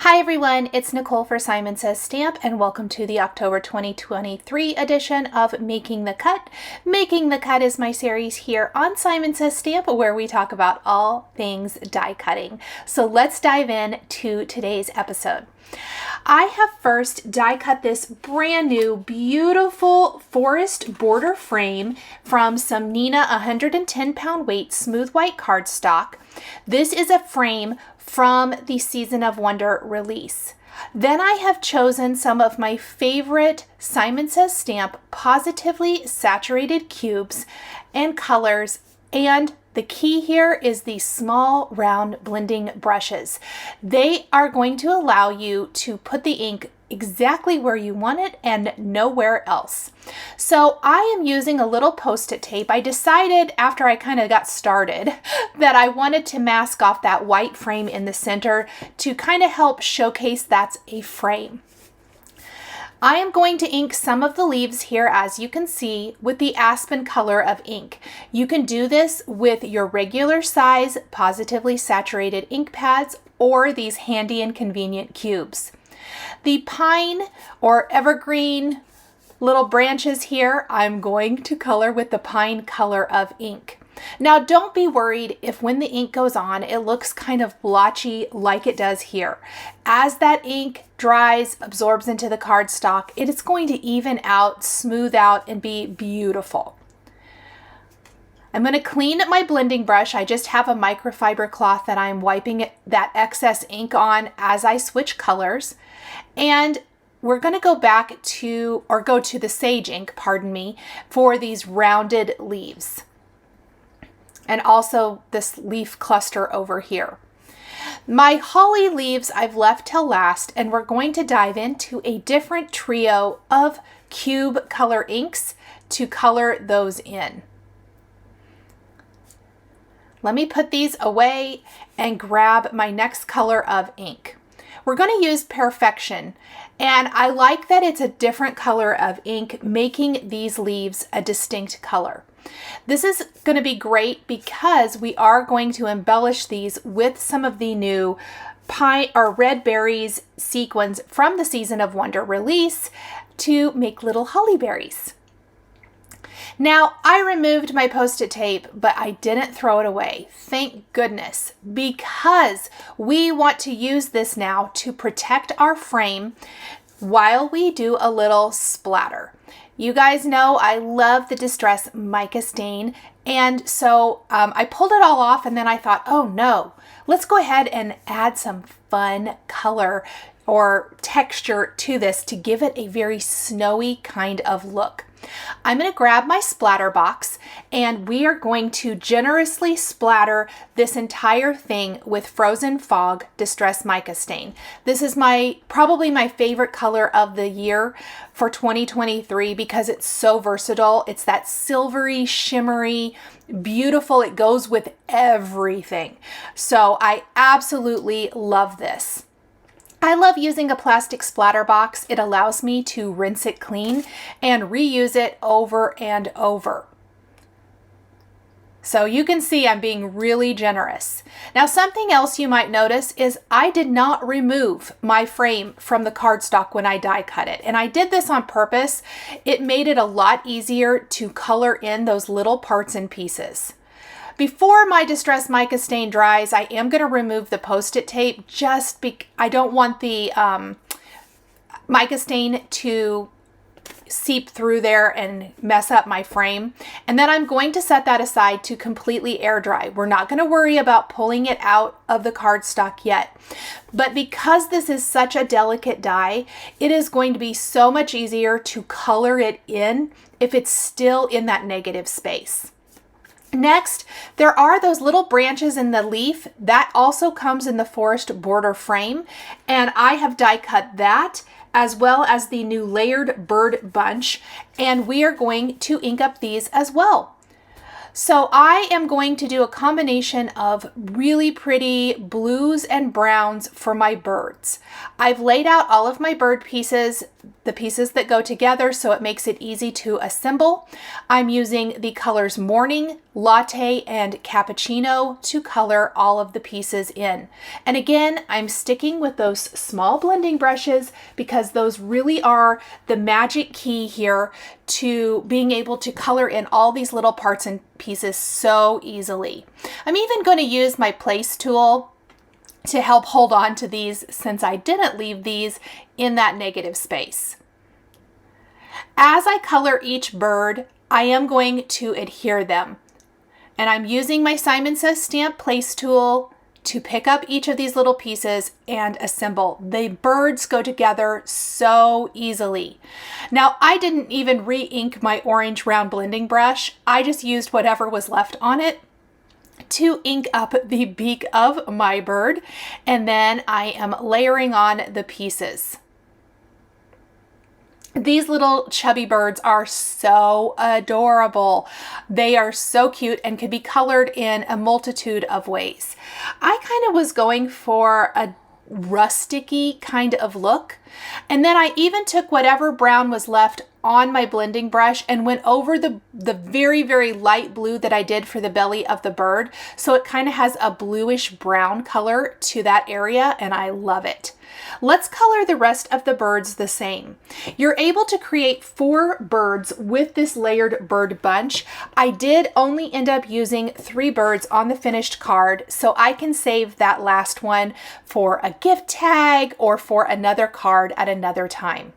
Hi everyone, it's Nicole for Simon Says Stamp and welcome to the October 2023 edition of Making the Cut. Making the Cut is my series here on Simon Says Stamp where we talk about all things die cutting. So let's dive in to today's episode. I have first die cut this brand new beautiful forest border frame from some Nina 110 pound weight smooth white cardstock. This is a frame from the Season of Wonder release. Then I have chosen some of my favorite Simon Says Stamp Pawsitively saturated cubes and colors, and the key here is these small round blending brushes. They are going to allow you to put the ink exactly where you want it and nowhere else. So I am using a little Post-it tape. I decided after I kind of got started that I wanted to mask off that white frame in the center to kind of help showcase that's a frame. I am going to ink some of the leaves here, as you can see, with the Aspen color of ink. You can do this with your regular size Pawsitively saturated ink pads or these handy and convenient cubes. The pine or evergreen little branches here, I'm going to color with the pine color of ink. Now don't be worried if when the ink goes on, it looks kind of blotchy like it does here. As that ink dries, absorbs into the cardstock, it is going to even out, smooth out, and be beautiful. I'm going to clean my blending brush. I just have a microfiber cloth that I'm wiping that excess ink on as I switch colors. And we're going to go back to, or go to the sage ink, pardon me, for these rounded leaves. And also this leaf cluster over here. My holly leaves I've left till last, and we're going to dive into a different trio of cube color inks to color those in. Let me put these away and grab my next color of ink. We're going to use Perfection, and I like that it's a different color of ink, making these leaves a distinct color. This is going to be great because we are going to embellish these with some of the new pine or red berries sequins from the Season of Wonder release to make little holly berries. Now, I removed my Post-it tape, but I didn't throw it away. Thank goodness, because we want to use this now to protect our frame while we do a little splatter. You guys know I love the Distress mica stain, and so I pulled it all off, and then I thought, oh no, let's go ahead and add some fun color or texture to this to give it a very snowy kind of look. I'm going to grab my splatter box, and we are going to generously splatter this entire thing with Frozen Fog Distress Mica Stain. This is probably my favorite color of the year for 2023 because it's so versatile. It's that silvery, shimmery, beautiful. It goes with everything. So I absolutely love this. I love using a plastic splatter box. It allows me to rinse it clean and reuse it over and over. So you can see I'm being really generous. Now, something else you might notice is I did not remove my frame from the cardstock when I die cut it. And I did this on purpose. It made it a lot easier to color in those little parts and pieces. Before my Distress Mica Stain dries, I am going to remove the Post-it tape just because I don't want the mica stain to seep through there and mess up my frame. And then I'm going to set that aside to completely air dry. We're not going to worry about pulling it out of the cardstock yet. But because this is such a delicate die, it is going to be so much easier to color it in if it's still in that negative space. Next, there are those little branches in the leaf that also comes in the forest border frame, and I have die cut that as well as the new layered bird bunch, and we are going to ink up these as well. So I am going to do a combination of really pretty blues and browns for my birds. I've laid out all of my bird pieces. the pieces that go together so it makes it easy to assemble. I'm using the colors Morning, Latte, and Cappuccino to color all of the pieces in. And again, I'm sticking with those small blending brushes because those really are the magic key here to being able to color in all these little parts and pieces so easily. I'm even going to use my place tool to help hold on to these since I didn't leave these in that negative space. As I color each bird, I am going to adhere them. And I'm using my Simon Says Stamp place tool to pick up each of these little pieces and assemble. The birds go together so easily. Now, I didn't even re-ink my orange round blending brush. I just used whatever was left on it to ink up the beak of my bird, and then I am layering on the pieces. These little chubby birds are so adorable. They are so cute and can be colored in a multitude of ways. I kind of was going for a rusticy kind of look, and then I even took whatever brown was left on my blending brush and went over the very, very light blue that I did for the belly of the bird. So it kind of has a bluish brown color to that area, and I love it. Let's color the rest of the birds the same. You're able to create 4 birds with this layered bird bunch. I did only end up using 3 birds on the finished card, so I can save that last one for a gift tag or for another card at another time.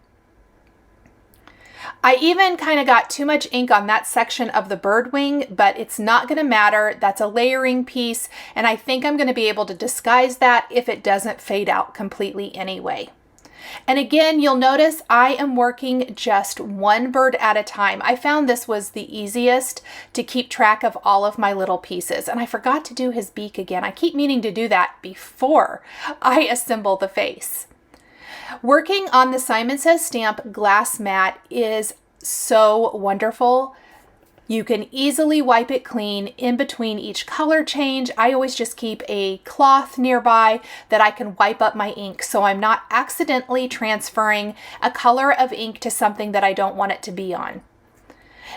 I even kind of got too much ink on that section of the bird wing, but it's not going to matter. That's a layering piece, and I think I'm going to be able to disguise that if it doesn't fade out completely anyway. And again, you'll notice I am working just 1 bird at a time. I found this was the easiest to keep track of all of my little pieces, and I forgot to do his beak again. I keep meaning to do that before I assemble the face. Working on the Simon Says Stamp glass mat is so wonderful. You can easily wipe it clean in between each color change. I always just keep a cloth nearby that I can wipe up my ink so I'm not accidentally transferring a color of ink to something that I don't want it to be on.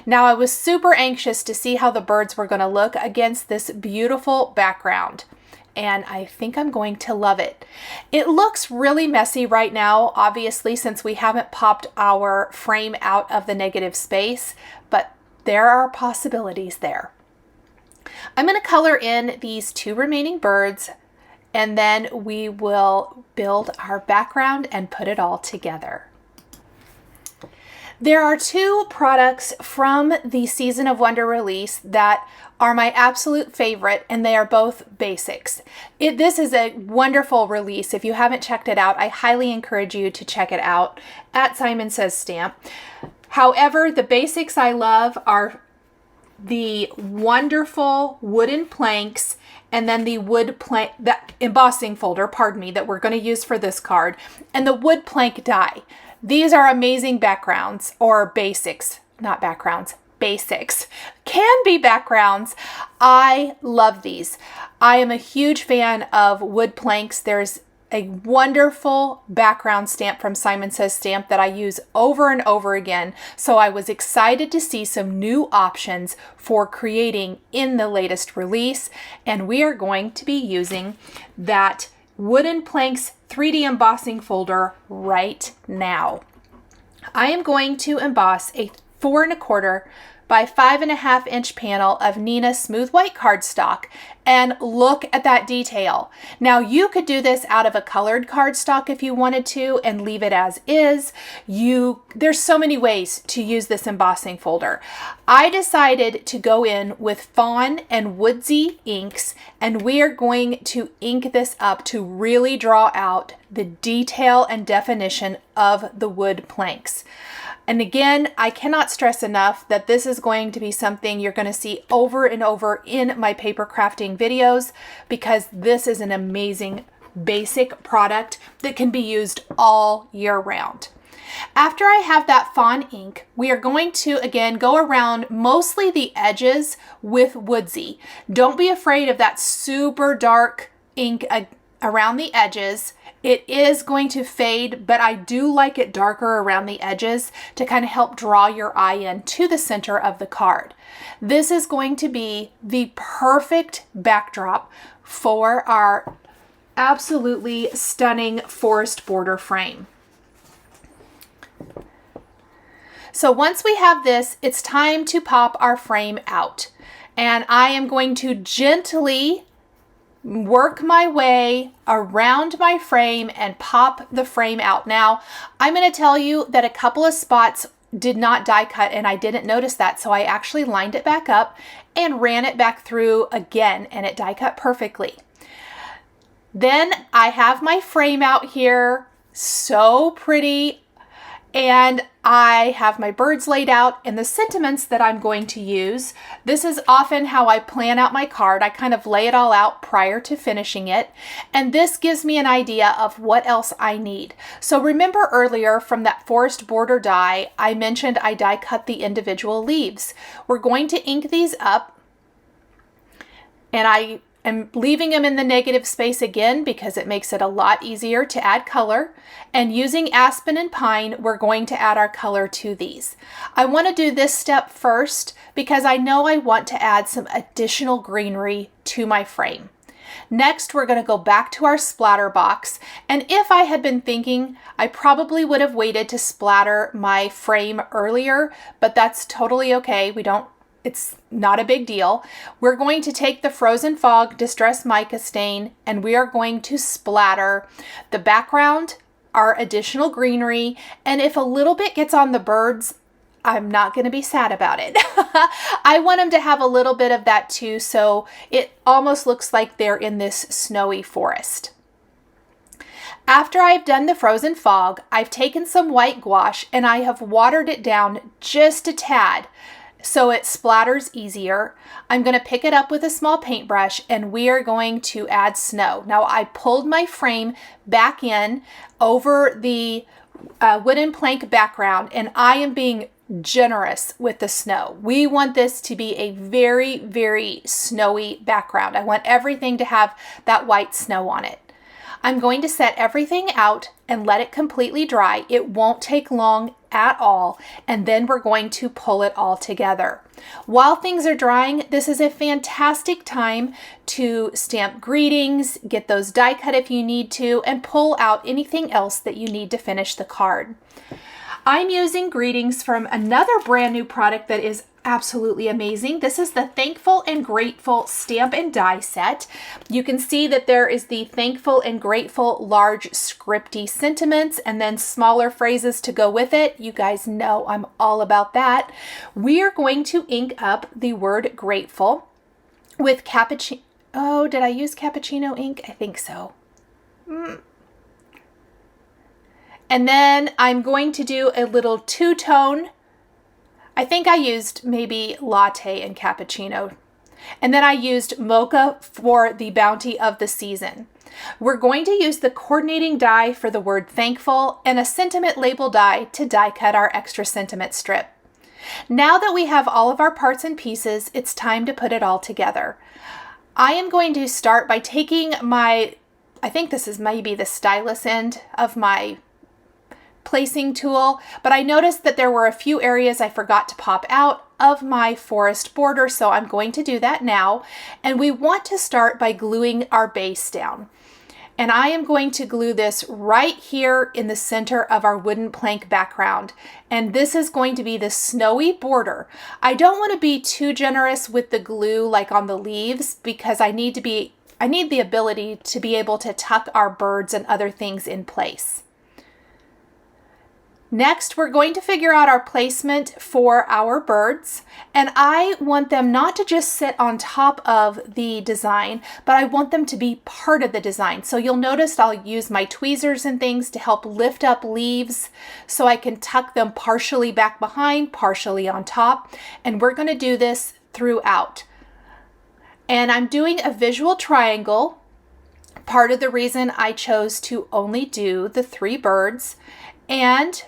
Now, I was super anxious to see how the birds were going to look against this beautiful background, and I think I'm going to love it. It looks really messy right now, obviously, since we haven't popped our frame out of the negative space, but there are possibilities there. I'm going to color in these 2 remaining birds, and then we will build our background and put it all together. There are 2 products from the Season of Wonder release that are my absolute favorite, and they are both basics. This is a wonderful release. If you haven't checked it out, I highly encourage you to check it out at Simon Says Stamp. However, the basics I love are the wonderful wooden planks, and then the the embossing folder, pardon me, that we're going to use for this card, and the wood plank die. These are amazing backgrounds, or basics, not backgrounds, basics. Can be backgrounds. I love these. I am a huge fan of wood planks. There's a wonderful background stamp from Simon Says Stamp that I use over and over again. So I was excited to see some new options for creating in the latest release. And we are going to be using that Wooden Planks 3D embossing folder right now. I am going to emboss a 4 1/4 by 5 1/2 inch panel of Nina Smooth White cardstock, and look at that detail. Now, you could do this out of a colored cardstock if you wanted to and leave it as is. There's so many ways to use this embossing folder. I decided to go in with Fawn and Woodsy inks, and we are going to ink this up to really draw out the detail and definition of the wood planks. And again, I cannot stress enough that this is going to be something you're going to see over and over in my paper crafting videos, because this is an amazing basic product that can be used all year round. After I have that fawn ink, we are going to again go around mostly the edges with Woodsy. Don't be afraid of that super dark ink around the edges. It is going to fade, but I do like it darker around the edges to kind of help draw your eye in to the center of the card. This is going to be the perfect backdrop for our absolutely stunning forest border frame. So once we have this, it's time to pop our frame out. And I am going to gently work my way around my frame and pop the frame out. Now, I'm going to tell you that a couple of spots did not die cut and I didn't notice that. So I actually lined it back up and ran it back through again and it die cut perfectly. Then I have my frame out here, so pretty. And I have my birds laid out and the sentiments that I'm going to use. This is often how I plan out my card. I kind of lay it all out prior to finishing it. And this gives me an idea of what else I need. So remember earlier from that forest border die, I mentioned I die cut the individual leaves. We're going to ink these up and I am leaving them in the negative space again because it makes it a lot easier to add color. And using aspen and pine, we're going to add our color to these. I want to do this step first because I know I want to add some additional greenery to my frame. Next, we're going to go back to our splatter box. And if I had been thinking, I probably would have waited to splatter my frame earlier, but that's totally okay. It's not a big deal. We're going to take the Frozen Fog Distress Mica stain and we are going to splatter the background, our additional greenery, and if a little bit gets on the birds, I'm not going to be sad about it. I want them to have a little bit of that too, so it almost looks like they're in this snowy forest. After I've done the Frozen Fog, I've taken some white gouache and I have watered it down just a tad so it splatters easier. I'm going to pick it up with a small paintbrush and we are going to add snow. Now I pulled my frame back in over the wooden plank background and I am being generous with the snow. We want this to be a very, very snowy background. I want everything to have that white snow on it. I'm going to set everything out and let it completely dry. It won't take long at all. And then we're going to pull it all together. While things are drying, this is a fantastic time to stamp greetings, get those die cut if you need to, and pull out anything else that you need to finish the card. I'm using greetings from another brand new product that is absolutely amazing. This is the Thankful and Grateful Stamp and Die Set. You can see that there is the Thankful and Grateful large scripty sentiments and then smaller phrases to go with it. You guys know I'm all about that. We are going to ink up the word grateful with cappuccino. Oh, did I use cappuccino ink? I think so. And then I'm going to do a little two-tone. I think I used maybe latte and cappuccino. And then I used mocha for the bounty of the season. We're going to use the coordinating die for the word thankful and a sentiment label die to die cut our extra sentiment strip. Now that we have all of our parts and pieces, it's time to put it all together. I am going to start by taking I think this is maybe the stylus end of my placing tool, but I noticed that there were a few areas I forgot to pop out of my forest border, so I'm going to do that now. And we want to start by gluing our base down. And I am going to glue this right here in the center of our wooden plank background. And this is going to be the snowy border. I don't want to be too generous with the glue like on the leaves because I need the ability to be able to tuck our birds and other things in place. Next, we're going to figure out our placement for our birds, and I want them not to just sit on top of the design, but I want them to be part of the design. So you'll notice I'll use my tweezers and things to help lift up leaves so I can tuck them partially back behind, partially on top, and we're going to do this throughout. And I'm doing a visual triangle. Part of the reason I chose to only do the 3 birds, and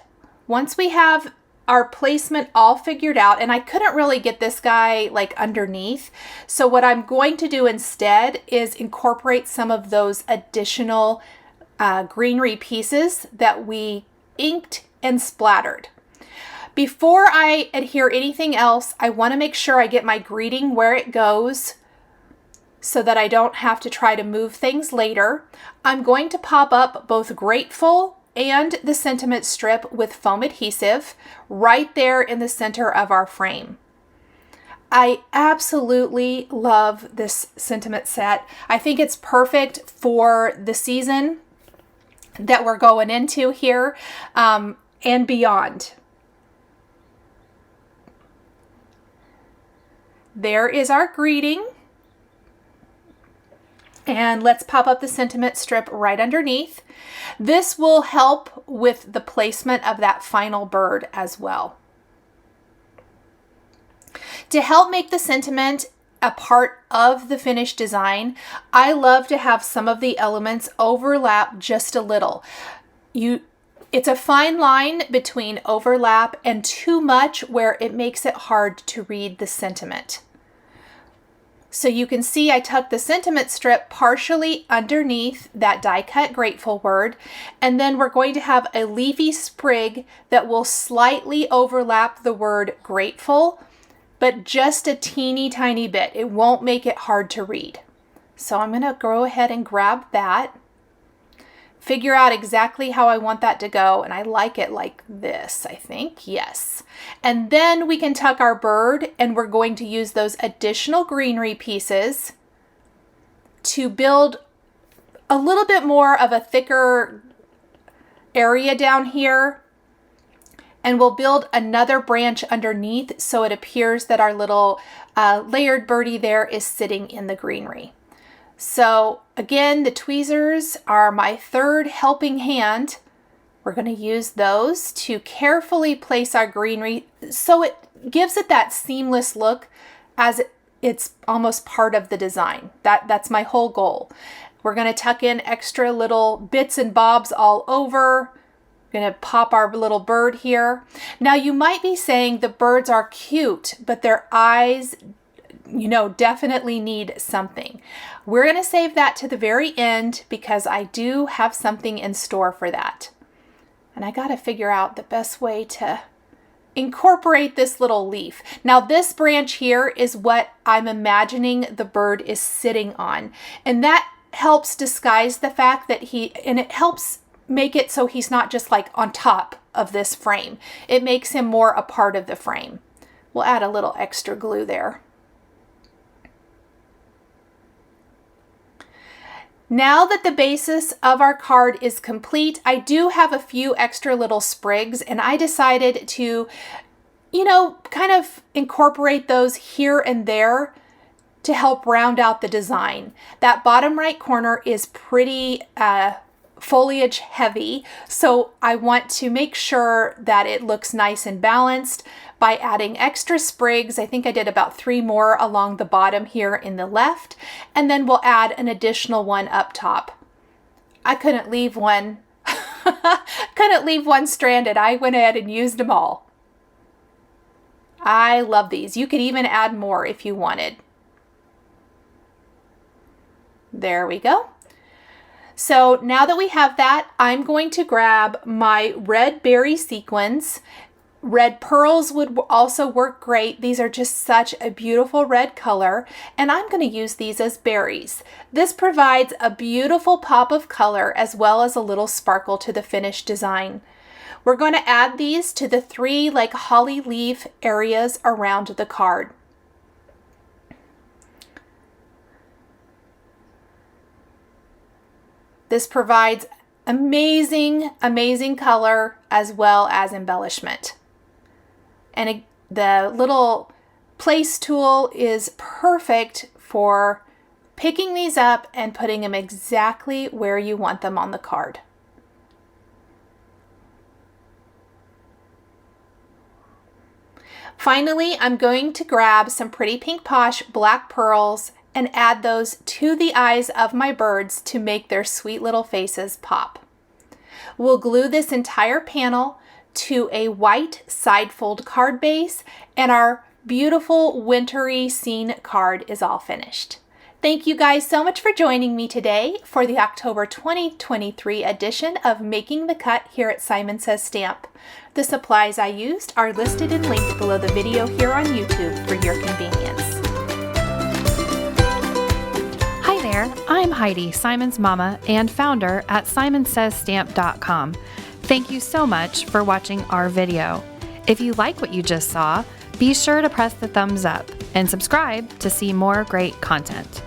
once we have our placement all figured out, and I couldn't really get this guy like underneath. So what I'm going to do instead is incorporate some of those additional greenery pieces that we inked and splattered. Before I adhere anything else, I want to make sure I get my greeting where it goes so that I don't have to try to move things later. I'm going to pop up both Grateful and the sentiment strip with foam adhesive right there in the center of our frame. I absolutely love this sentiment set. I think it's perfect for the season that we're going into here and beyond. There is our greeting. And let's pop up the sentiment strip right underneath. This will help with the placement of that final bird as well. To help make the sentiment a part of the finished design, I love to have some of the elements overlap just a little. It's a fine line between overlap and too much where it makes it hard to read the sentiment. So you can see I tucked the sentiment strip partially underneath that die cut Grateful word, and then we're going to have a leafy sprig that will slightly overlap the word Grateful, but just a teeny tiny bit. It won't make it hard to read. So I'm going to go ahead and grab that, figure out exactly how I want that to go, and I like it like this, I think. Yes. And then we can tuck our bird, and we're going to use those additional greenery pieces to build a little bit more of a thicker area down here. And we'll build another branch underneath so it appears that our little layered birdie there is sitting in the greenery. So again, the tweezers are my third helping hand. We're going to use those to carefully place our greenery so it gives it that seamless look as it's almost part of the design. That's my whole goal. We're going to tuck in extra little bits and bobs all over. We're going to pop our little bird here. Now you might be saying the birds are cute, but their eyes, definitely need something. We're going to save that to the very end because I do have something in store for that. And I got to figure out the best way to incorporate this little leaf. Now this branch here is what I'm imagining the bird is sitting on. And that helps disguise the fact that it helps make it so he's not just like on top of this frame. It makes him more a part of the frame. We'll add a little extra glue there. Now that the basis of our card is complete, I do have a few extra little sprigs, and I decided to, kind of incorporate those here and there to help round out the design. That bottom right corner is pretty foliage heavy, so I want to make sure that it looks nice and balanced by adding extra sprigs. I think I did about 3 more along the bottom here in the left, and then we'll add an additional one up top. I couldn't leave one stranded. I went ahead and used them all. I love these. You could even add more if you wanted. There we go. So now that we have that, I'm going to grab my red berry sequins. Red pearls would also work great. These are just such a beautiful red color, and I'm going to use these as berries. This provides a beautiful pop of color as well as a little sparkle to the finished design. We're going to add these to the 3 like holly leaf areas around the card. This provides amazing, amazing color as well as embellishment. And the little place tool is perfect for picking these up and putting them exactly where you want them on the card. Finally, I'm going to grab some Pretty Pink Posh black pearls and add those to the eyes of my birds to make their sweet little faces pop. We'll glue this entire panel to a white side fold card base, and our beautiful wintry scene card is all finished. Thank you guys so much for joining me today for the October 2023 edition of Making the Cut here at Simon Says Stamp. The supplies I used are listed and linked below the video here on YouTube for your convenience. Hi there, I'm Heidi, Simon's mama and founder at simonsaysstamp.com. Thank you so much for watching our video. If you like what you just saw, be sure to press the thumbs up and subscribe to see more great content.